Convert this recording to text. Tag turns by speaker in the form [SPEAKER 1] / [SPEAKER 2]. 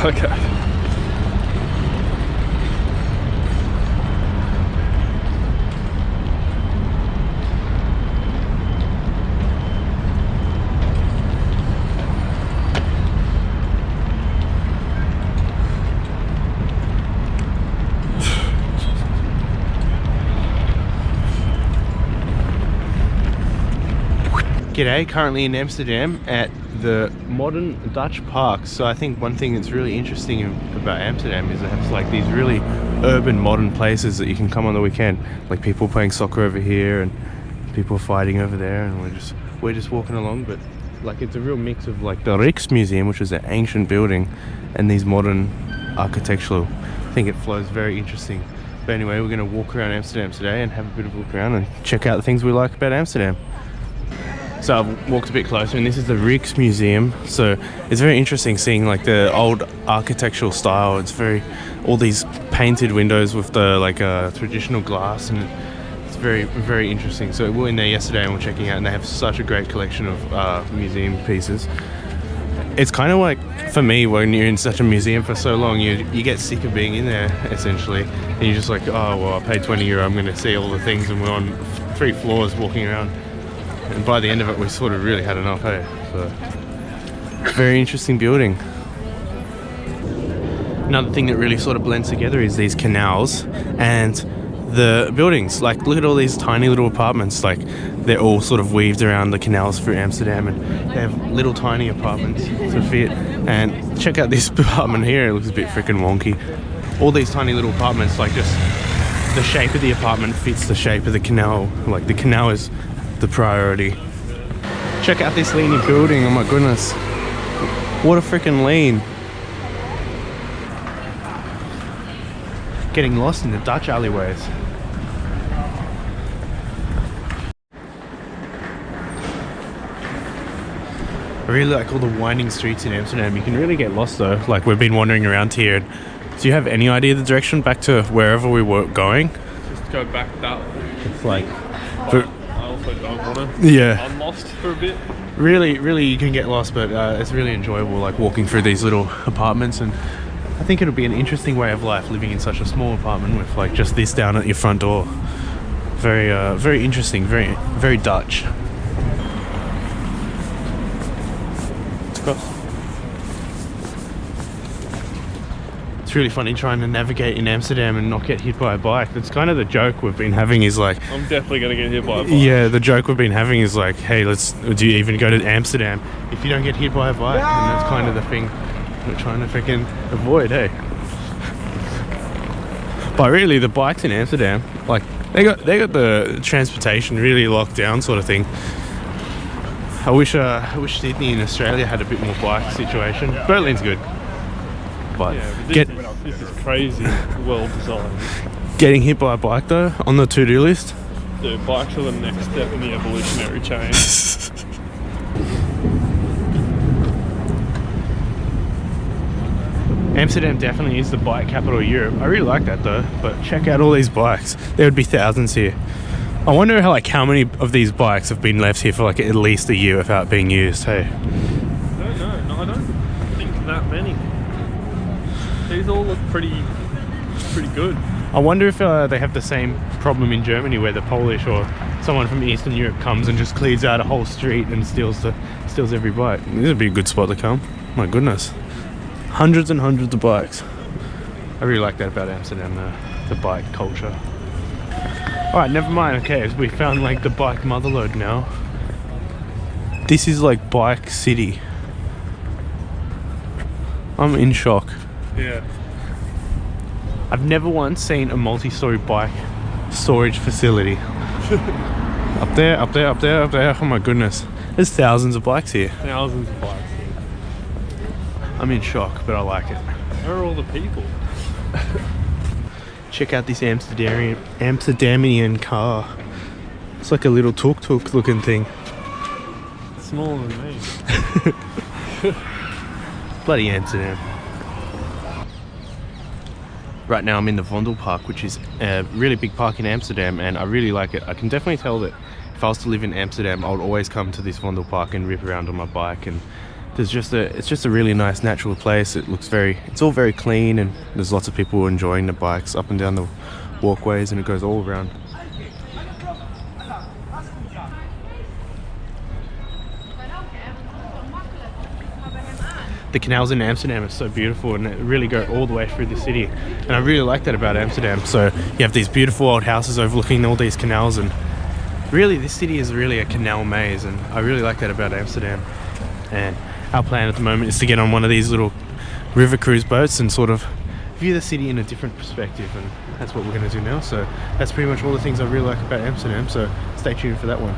[SPEAKER 1] Okay.
[SPEAKER 2] G'day, currently in Amsterdam at the modern Dutch park. So I think one thing that's really interesting about Amsterdam is it has like these really urban modern places that you can come on the weekend. Like people playing soccer over here and people fighting over there, and we're just walking along. But like it's a real mix of like the Rijksmuseum, which is an ancient building, and these modern architectural. I think it flows very interesting. But anyway, we're going to walk around Amsterdam today and have a bit of a look around and check out the things we like about Amsterdam. So I've walked a bit closer, and this is the Rijksmuseum. So it's very interesting seeing like the old architectural style. It's very, all these painted windows with the like traditional glass, and it's very, very interesting. So we were in there yesterday and we're checking out, and they have such a great collection of museum pieces. It's kind of like, for me, when you're in such a museum for so long, you get sick of being in there, essentially. And you're just like, oh, well, I paid €20, I'm going to see all the things, and we're on 3 floors walking around. And by the end of it, we sort of really had enough, hey? So, very interesting building. Another thing that really sort of blends together is these canals and the buildings. Like, look at all these tiny little apartments. Like, they're all sort of weaved around the canals through Amsterdam, and they have little tiny apartments to fit. And check out this apartment here. It looks a bit freaking wonky. All these tiny little apartments, like just the shape of the apartment fits the shape of the canal. Like, the canal is the priority. Check out this leaning building. Oh my goodness, what a freaking lean. Getting lost in the Dutch alleyways. I really like all the winding streets in Amsterdam. You can really get lost though. Like, we've been wandering around here. Do you have any idea the direction back to wherever we were going?
[SPEAKER 1] Just go back that way.
[SPEAKER 2] It's like
[SPEAKER 1] Don't want to.
[SPEAKER 2] Yeah.
[SPEAKER 1] I'm lost for a bit.
[SPEAKER 2] Really, you can get lost, but it's really enjoyable, like walking through these little apartments. And I think it'll be an interesting way of life living in such a small apartment with like just this down at your front door. Very interesting, very Dutch. Let's cross. It's really funny trying to navigate in Amsterdam and not get hit by a bike. That's kind of the joke we've been having, is like,
[SPEAKER 1] I'm definitely going to get hit by a bike.
[SPEAKER 2] Yeah, the joke we've been having is like, hey, do you even go to Amsterdam if you don't get hit by a bike? No! And that's kind of the thing we're trying to freaking avoid, hey? But really, the bikes in Amsterdam, like, they got the transportation really locked down, sort of thing. I wish Sydney in Australia had a bit more bike situation. Yeah. Berlin's good. But
[SPEAKER 1] yeah, this is crazy well designed.
[SPEAKER 2] Getting hit by a bike though, on the to-do list?
[SPEAKER 1] Dude, bikes are the next step in the evolutionary chain.
[SPEAKER 2] Amsterdam definitely is the bike capital of Europe. I really like that though, but check out all these bikes. There would be thousands here. I wonder how many of these bikes have been left here for like at least a year without being used, hey?
[SPEAKER 1] I don't know. No, I don't think that many. These all look pretty good.
[SPEAKER 2] I wonder if they have the same problem in Germany, where the Polish or someone from Eastern Europe comes and just clears out a whole street and steals every bike. This would be a good spot to come. My goodness, hundreds and hundreds of bikes. I really like that about Amsterdam, the bike culture. All right, never mind. Okay, we found like the bike motherlode now. This is like bike city. I'm in shock.
[SPEAKER 1] Yeah.
[SPEAKER 2] I've never once seen a multi-story bike storage facility. Up there. Oh my goodness. There's thousands of bikes here.
[SPEAKER 1] Thousands of bikes here.
[SPEAKER 2] I'm in shock, but I like it.
[SPEAKER 1] Where are all the people?
[SPEAKER 2] Check out this Amsterdamian car. It's like a little tuk-tuk looking thing.
[SPEAKER 1] It's smaller than me.
[SPEAKER 2] Bloody Amsterdam. Right now I'm in the Vondelpark, which is a really big park in Amsterdam, and I really like it. I can definitely tell that if I was to live in Amsterdam, I would always come to this Vondelpark and rip around on my bike and it's just a really nice natural place. It's all very clean, and there's lots of people enjoying the bikes up and down the walkways, and it goes all around. The canals in Amsterdam are so beautiful, and they really go all the way through the city, and I really like that about Amsterdam. So you have these beautiful old houses overlooking all these canals, and really this city is really a canal maze, and I really like that about Amsterdam. And our plan at the moment is to get on one of these little river cruise boats and sort of view the city in a different perspective, and that's what we're going to do now. So that's pretty much all the things I really like about Amsterdam, so stay tuned for that one.